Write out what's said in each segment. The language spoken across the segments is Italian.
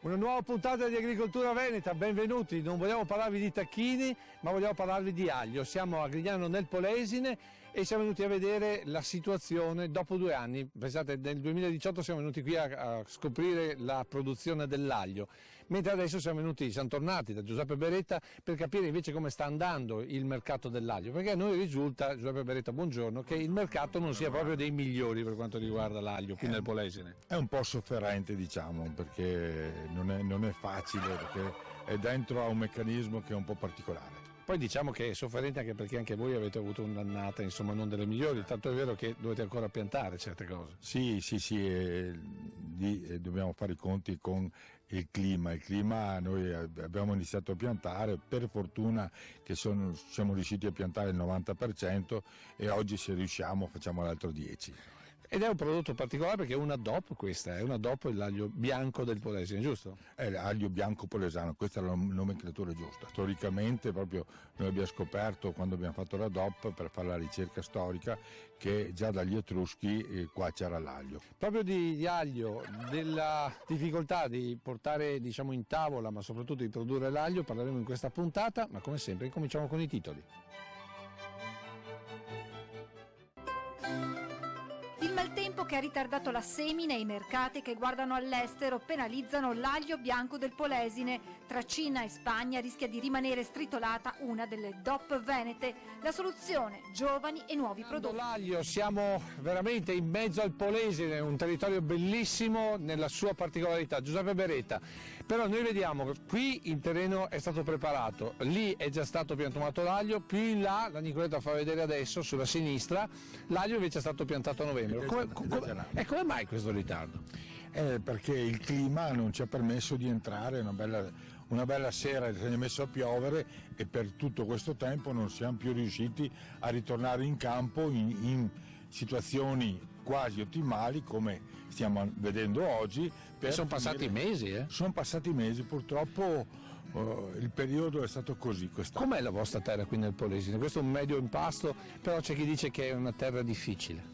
Una nuova puntata di Agricoltura Veneta, benvenuti. Non vogliamo parlarvi di tacchini, ma vogliamo parlarvi di aglio. Siamo a Grignano nel Polesine e siamo venuti a vedere la situazione dopo 2 anni. Pensate, nel 2018 siamo venuti qui a scoprire la produzione dell'aglio, mentre adesso siamo tornati da Giuseppe Beretta per capire invece come sta andando il mercato dell'aglio, perché a noi risulta, Giuseppe Beretta, buongiorno, che il mercato non sia proprio dei migliori per quanto riguarda l'aglio qui nel Polesine. È un po' sofferente, diciamo, perché non è facile, perché è dentro a un meccanismo che è un po' particolare. Poi diciamo che è sofferente anche perché anche voi avete avuto un'annata, insomma, non delle migliori, tanto è vero che dovete ancora piantare certe cose. Sì, dobbiamo fare i conti con il clima. Il clima, noi abbiamo iniziato a piantare, per fortuna che siamo riusciti a piantare il 90% e oggi se riusciamo facciamo l'altro 10%. Ed è un prodotto particolare perché è una DOP, questa è una DOP, l'aglio bianco del Polesine, giusto? È l'aglio bianco polesano, questa è la nomenclatura giusta. Storicamente proprio noi abbiamo scoperto, quando abbiamo fatto la DOP per fare la ricerca storica, che già dagli Etruschi qua c'era l'aglio. Proprio di aglio, della difficoltà di portare, diciamo, in tavola, ma soprattutto di produrre l'aglio, parleremo in questa puntata, ma come sempre incominciamo con i titoli. Che ha ritardato la semina e i mercati che guardano all'estero penalizzano l'aglio bianco del Polesine. Tra Cina e Spagna rischia di rimanere stritolata una delle DOP venete. La soluzione: giovani e nuovi prodotti. L'aglio, siamo veramente in mezzo al Polesine, un territorio bellissimo nella sua particolarità. Giuseppe Beretta, però noi vediamo che qui il terreno è stato preparato, lì è già stato piantumato l'aglio, più in là, la Nicoletta fa vedere adesso sulla sinistra, l'aglio invece è stato piantato a novembre. E come mai questo ritardo? Perché il clima non ci ha permesso di entrare, una bella sera si è messo a piovere e per tutto questo tempo non siamo più riusciti a ritornare in campo in situazioni quasi ottimali come stiamo vedendo oggi. Sono passati mesi, Sono passati mesi, purtroppo il periodo è stato così quest'anno. Com'è la vostra terra qui nel Polesine? Questo è un medio impasto, però c'è chi dice che è una terra difficile.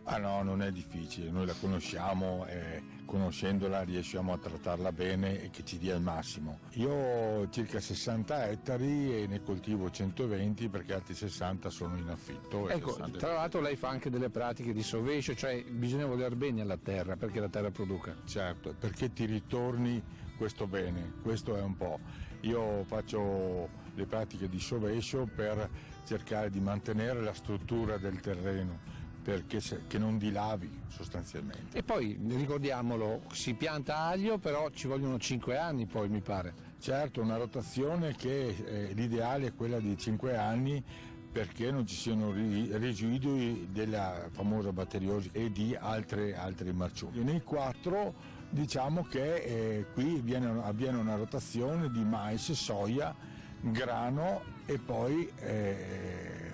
Ah no, non è difficile, noi la conosciamo e conoscendola riusciamo a trattarla bene e che ci dia il massimo. Io ho circa 60 ettari e ne coltivo 120 perché altri 60 sono in affitto. Ecco, tra l'altro lei fa anche delle pratiche di sovescio, cioè bisogna voler bene alla terra perché la terra produca. Certo, perché ti ritorni questo bene, questo è un po'. Io faccio le pratiche di sovescio per cercare di mantenere la struttura del terreno, perché che non dilavi sostanzialmente. E poi ricordiamolo, si pianta aglio, però ci vogliono 5 anni poi, mi pare. Certo, una rotazione che l'ideale è quella di 5 anni perché non ci siano residui della famosa batteriosi e di altre marciumi. Nei 4 diciamo che qui avviene una rotazione di mais, soia, grano e poi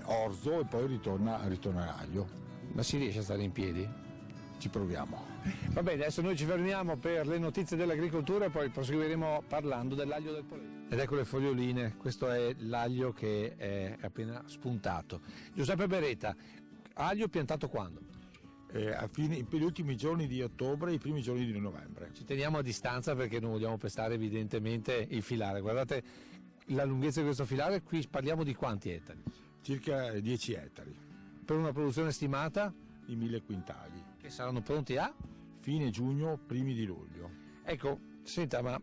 orzo e poi ritorna l'aglio. Ma si riesce a stare in piedi? Ci proviamo. Va bene, adesso noi ci fermiamo per le notizie dell'agricoltura e poi proseguiremo parlando dell'aglio del Polesine. Ed ecco le foglioline, questo è l'aglio che è appena spuntato. Giuseppe Beretta, aglio piantato quando? Per gli ultimi giorni di ottobre e i primi giorni di novembre. Ci teniamo a distanza perché non vogliamo pestare evidentemente il filare. Guardate la lunghezza di questo filare, qui parliamo di quanti ettari? Circa 10 ettari. Per una produzione stimata? Di 1000 quintali. Che saranno pronti a? Fine giugno, primi di luglio. Ecco, senta, ma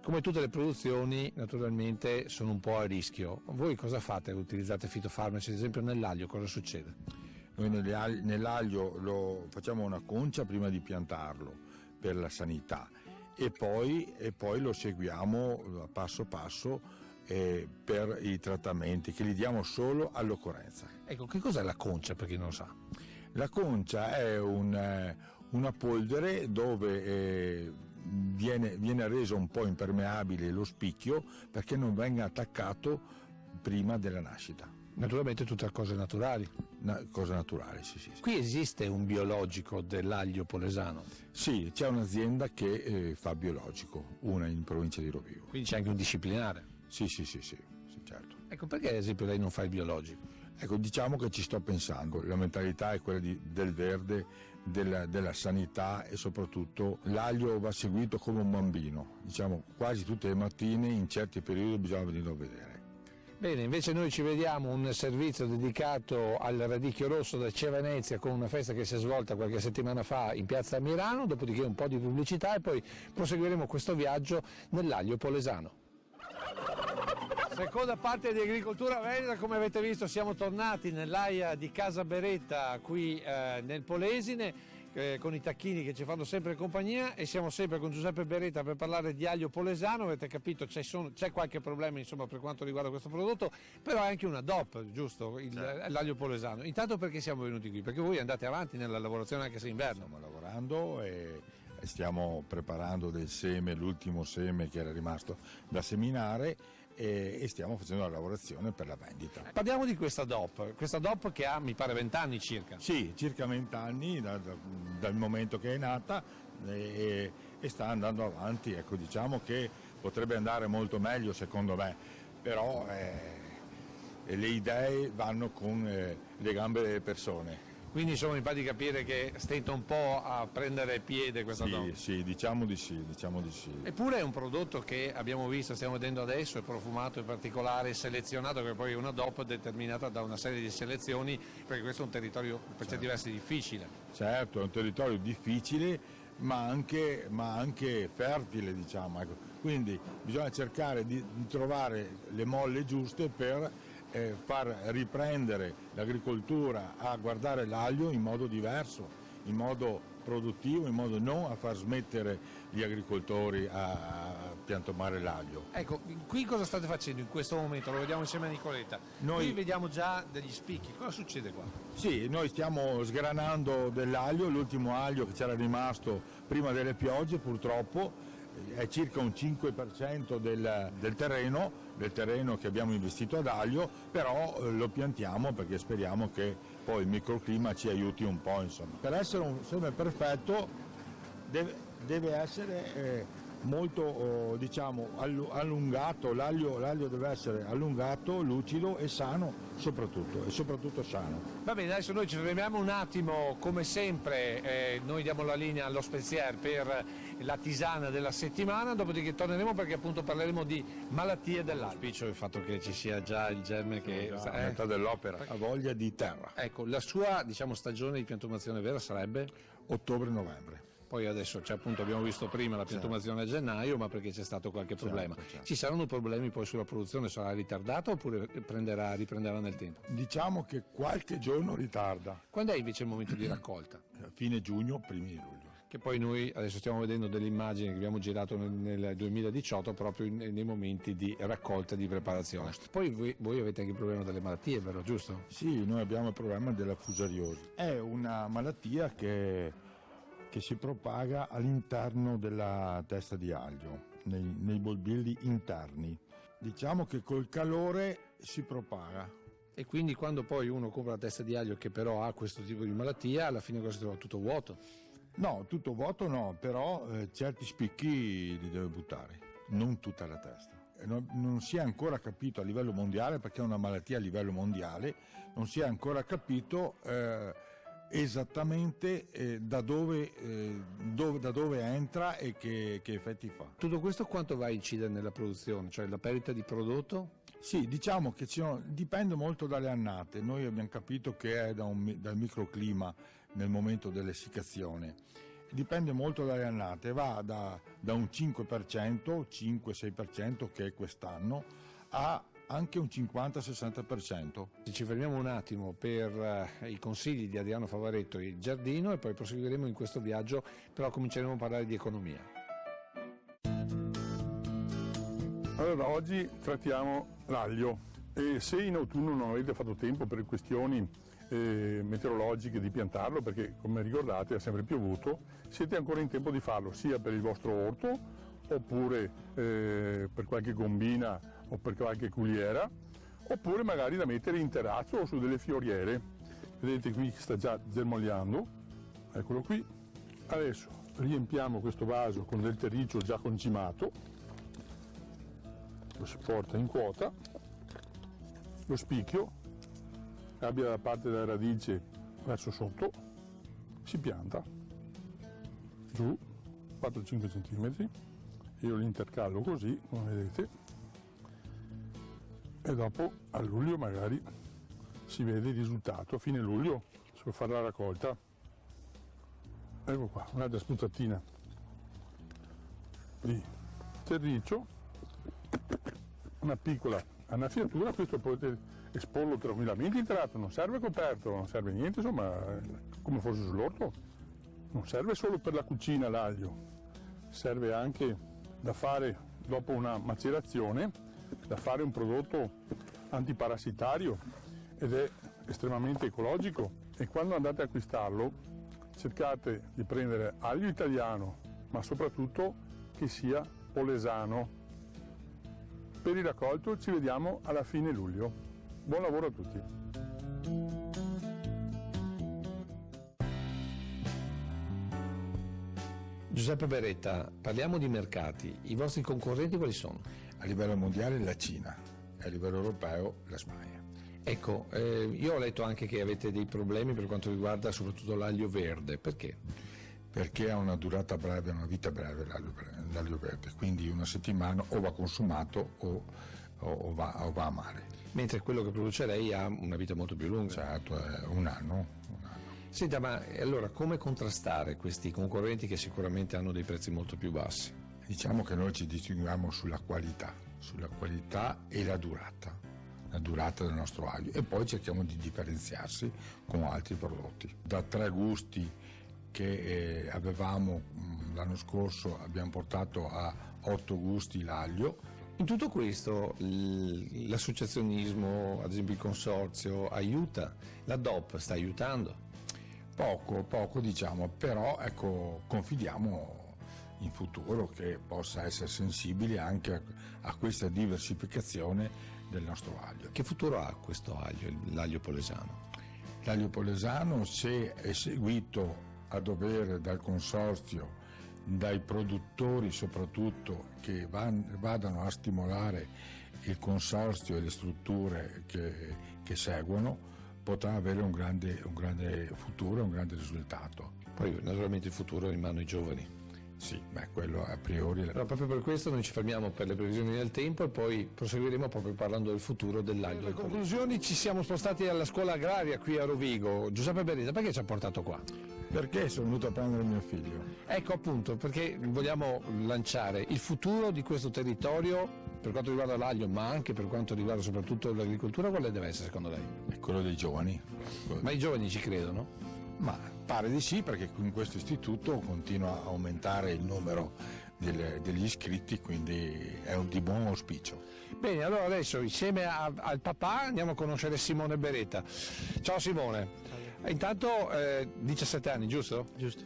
come tutte le produzioni naturalmente sono un po' a rischio. Voi cosa fate? Utilizzate fitofarmaci, ad esempio nell'aglio, cosa succede? Noi nell'aglio facciamo una concia prima di piantarlo per la sanità e poi lo seguiamo passo passo per i trattamenti che li diamo solo all'occorrenza. Ecco, che cos'è la concia per chi non lo sa? La concia è una polvere dove viene reso un po' impermeabile lo spicchio perché non venga attaccato prima della nascita. Naturalmente tutte cose naturali. Cose naturali, sì. Qui esiste un biologico dell'aglio polesano? Sì, c'è un'azienda che fa biologico, una in provincia di Rovigo. Quindi c'è anche un disciplinare? Sì, certo. Ecco, perché ad esempio lei non fa il biologico? Ecco, diciamo che ci sto pensando, la mentalità è quella del verde, della sanità, e soprattutto l'aglio va seguito come un bambino, diciamo quasi tutte le mattine, in certi periodi bisogna venirlo a vedere. Bene, invece noi ci vediamo un servizio dedicato al radicchio rosso da Cevenezia, con una festa che si è svolta qualche settimana fa in piazza Mirano, dopodiché un po' di pubblicità e poi proseguiremo questo viaggio nell'aglio polesano. Seconda parte di Agricoltura Veneta, come avete visto siamo tornati nell'aia di Casa Beretta qui nel Polesine, con i tacchini che ci fanno sempre compagnia, e siamo sempre con Giuseppe Beretta per parlare di aglio polesano. Avete capito, c'è qualche problema insomma per quanto riguarda questo prodotto, però è anche una DOP, giusto, l'aglio polesano. Intanto perché siamo venuti qui? Perché voi andate avanti nella lavorazione anche se inverno. Stiamo lavorando e stiamo preparando del seme, l'ultimo seme che era rimasto da seminare, e stiamo facendo la lavorazione per la vendita. Parliamo di questa DOP che ha mi pare 20 anni circa. Sì, circa 20 anni dal momento che è nata, e sta andando avanti. Ecco, diciamo che potrebbe andare molto meglio secondo me, però le idee vanno con le gambe delle persone. Quindi insomma mi pare di capire che stenta un po' a prendere piede questa DOP. Sì, diciamo di sì. Eppure è un prodotto che abbiamo visto, stiamo vedendo adesso, è profumato in particolare, selezionato, che poi è una DOP determinata da una serie di selezioni, perché questo è un territorio per certi versi difficile. Certo, è un territorio difficile, ma anche fertile, diciamo. Ecco. Quindi bisogna cercare di trovare le molle giuste per far riprendere l'agricoltura a guardare l'aglio in modo diverso, in modo produttivo, in modo non a far smettere gli agricoltori a piantumare l'aglio. Ecco, qui cosa state facendo in questo momento? Lo vediamo insieme a Nicoletta. Qui vediamo già degli spicchi, cosa succede qua? Sì, noi stiamo sgranando dell'aglio, l'ultimo aglio che c'era rimasto prima delle piogge purtroppo, è circa un 5% del terreno che abbiamo investito ad aglio, però lo piantiamo perché speriamo che poi il microclima ci aiuti un po', insomma. Per essere un seme perfetto deve essere molto diciamo allungato, l'aglio deve essere allungato, lucido e sano soprattutto sano. Va bene, adesso noi ci fermiamo un attimo, come sempre noi diamo la linea allo spezier per la tisana della settimana, dopodiché torneremo perché appunto parleremo di malattie dell'aglio. Spiccio il fatto che ci sia già il germe che è metà dell'opera, ha voglia di terra. Ecco, la sua stagione di piantumazione vera sarebbe? Ottobre-novembre. Poi adesso abbiamo visto prima la piantumazione a gennaio, ma perché c'è stato qualche problema. Certo. Ci saranno problemi poi sulla produzione? Sarà ritardata oppure riprenderà nel tempo? Diciamo che qualche giorno ritarda. Quando è invece il momento di raccolta? Fine giugno, primi di luglio. Che poi noi adesso stiamo vedendo delle immagini che abbiamo girato nel 2018 proprio nei momenti di raccolta e di preparazione. Poi voi avete anche il problema delle malattie, vero, giusto? Sì, noi abbiamo il problema della fusariosi. È una malattia che si propaga all'interno della testa di aglio, nei bolbilli interni. Diciamo che col calore si propaga. E quindi quando poi uno compra la testa di aglio che però ha questo tipo di malattia, alla fine cosa si trova? Tutto vuoto? No, tutto vuoto no, però certi spicchi li deve buttare, non tutta la testa. Non si è ancora capito a livello mondiale, perché è una malattia a livello mondiale, non si è ancora capito esattamente da dove entra e che effetti fa. Tutto questo quanto va a incidere nella produzione, cioè la perdita di prodotto? Sì, diciamo che dipende molto dalle annate. Noi abbiamo capito che è dal microclima nel momento dell'essiccazione. Dipende molto dalle annate, va da un 5%, 5-6% che è quest'anno, a anche un 50-60%. Ci fermiamo un attimo per i consigli di Adriano Favaretto, il giardino, e poi proseguiremo in questo viaggio, però cominceremo a parlare di economia. Allora, oggi trattiamo l'aglio, e se in autunno non avete fatto tempo per questioni meteorologiche di piantarlo, perché come ricordate ha sempre piovuto, siete ancora in tempo di farlo, sia per il vostro orto oppure per qualche gombina o per qualche culiera, oppure magari da mettere in terrazzo o su delle fioriere. Vedete qui che sta già germogliando, eccolo qui. Adesso riempiamo questo vaso con del terriccio già concimato, lo si porta in quota, lo spicchio abbia la parte della radice verso sotto, ci pianta giù 4-5 cm, io li intercallo così, come vedete, e dopo a luglio magari si vede il risultato. A fine luglio si può fare la raccolta. Ecco qua, un'altra spruzzatina di terriccio, una piccola annaffiatura. Questo potete esporlo tranquillamente in terrazzo, non serve coperto, non serve niente, insomma, come fosse sull'orto. Non serve solo per la cucina l'aglio, serve anche da fare dopo una macerazione, da fare un prodotto antiparassitario ed è estremamente ecologico. E quando andate a acquistarlo cercate di prendere aglio italiano, ma soprattutto che sia polesano. Per il raccolto ci vediamo alla fine luglio. Buon lavoro a tutti. Giuseppe Beretta, parliamo di mercati. I vostri concorrenti quali sono? A livello mondiale la Cina, a livello europeo la Spagna. Ecco, io ho letto anche che avete dei problemi per quanto riguarda soprattutto l'aglio verde. Perché? Perché ha una durata breve, una vita breve l'aglio verde, quindi una settimana o va consumato o va a mare. Mentre quello che produce lei ha una vita molto più lunga. Certo, è un anno. Senta, ma allora come contrastare questi concorrenti che sicuramente hanno dei prezzi molto più bassi? Diciamo che noi ci distinguiamo sulla qualità e la durata del nostro aglio, e poi cerchiamo di differenziarsi con altri prodotti. Da 3 gusti che avevamo l'anno scorso abbiamo portato a 8 gusti l'aglio. In tutto questo l'associazionismo, ad esempio il consorzio, aiuta? La DOP sta aiutando? Poco diciamo, però ecco, confidiamo in futuro che possa essere sensibile anche a questa diversificazione del nostro aglio. Che futuro ha questo aglio, l'aglio polesano? L'aglio polesano, se è seguito a dovere dal consorzio, dai produttori soprattutto, che vadano a stimolare il consorzio e le strutture che seguono, potrà avere un grande futuro e un grande risultato. Poi naturalmente il futuro è in mano ai giovani. Sì, quello a priori. Allora, proprio per questo noi ci fermiamo per le previsioni del tempo e poi proseguiremo proprio parlando del futuro dell'aglio. Per le conclusioni ci siamo spostati alla scuola agraria qui a Rovigo. Giuseppe Beretta, perché ci ha portato qua? Perché sono venuto a prendere mio figlio. Ecco appunto, perché vogliamo lanciare il futuro di questo territorio per quanto riguarda l'aglio, ma anche per quanto riguarda soprattutto l'agricoltura. Quale deve essere secondo lei? È quello dei giovani. Ma i giovani ci credono? Ma pare di sì, perché in questo istituto continua a aumentare il numero degli iscritti, quindi è di buon auspicio. Bene, allora adesso insieme al papà andiamo a conoscere Simone Beretta. Ciao Simone. Ciao. Intanto 17 anni, giusto? Giusto.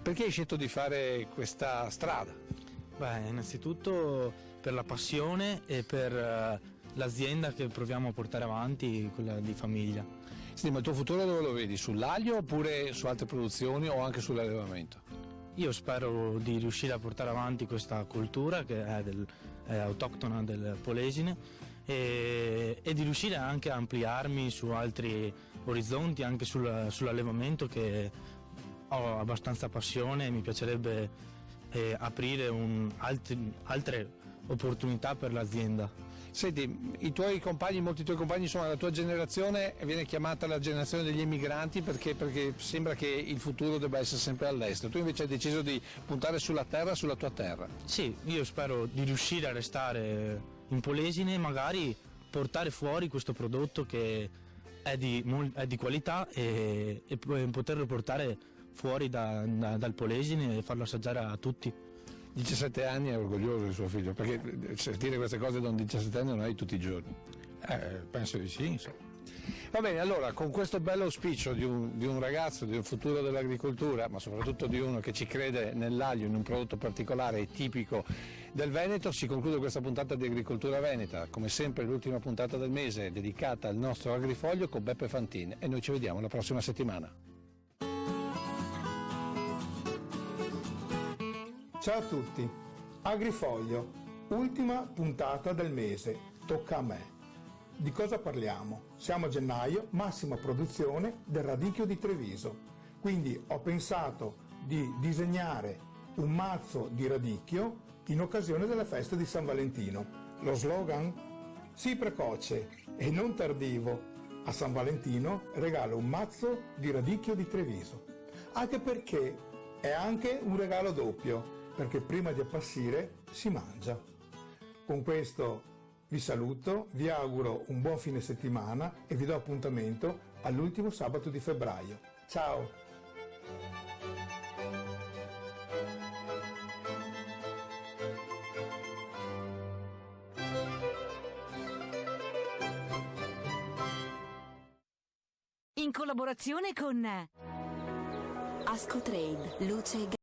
Perché hai scelto di fare questa strada? Beh, innanzitutto per la passione e per l'azienda che proviamo a portare avanti, quella di famiglia. Sì, ma il tuo futuro dove lo vedi? Sull'aglio oppure su altre produzioni o anche sull'allevamento? Io spero di riuscire a portare avanti questa cultura che è autoctona del Polesine e di riuscire anche a ampliarmi su altri orizzonti, anche sull'allevamento, che ho abbastanza passione e mi piacerebbe aprire altre opportunità per l'azienda. Senti, molti tuoi compagni sono della tua generazione e viene chiamata la generazione degli emigranti perché sembra che il futuro debba essere sempre all'estero. Tu invece hai deciso di puntare sulla tua terra. Sì, io spero di riuscire a restare in Polesine e magari portare fuori questo prodotto che è di qualità e poterlo portare fuori dal Polesine e farlo assaggiare a tutti. 17 anni, è orgoglioso di suo figlio, perché sentire queste cose da un 17 anni non hai tutti i giorni. Penso di sì, insomma. Va bene, allora con questo bello auspicio di un ragazzo, di un futuro dell'agricoltura, ma soprattutto di uno che ci crede nell'aglio, in un prodotto particolare e tipico del Veneto, si conclude questa puntata di Agricoltura Veneta. Come sempre l'ultima puntata del mese è dedicata al nostro agrifoglio con Beppe Fantin e noi ci vediamo la prossima settimana. Ciao a tutti, Agrifoglio, ultima puntata del mese, tocca a me. Di cosa parliamo? Siamo a gennaio, massima produzione del radicchio di Treviso. Quindi ho pensato di disegnare un mazzo di radicchio in occasione della festa di San Valentino. Lo slogan? Sii precoce e non tardivo. A San Valentino regalo un mazzo di radicchio di Treviso. Anche perché è anche un regalo doppio, perché prima di appassire si mangia. Con questo vi saluto, vi auguro un buon fine settimana e vi do appuntamento all'ultimo sabato di febbraio. Ciao! In collaborazione con Ascotrade, luce e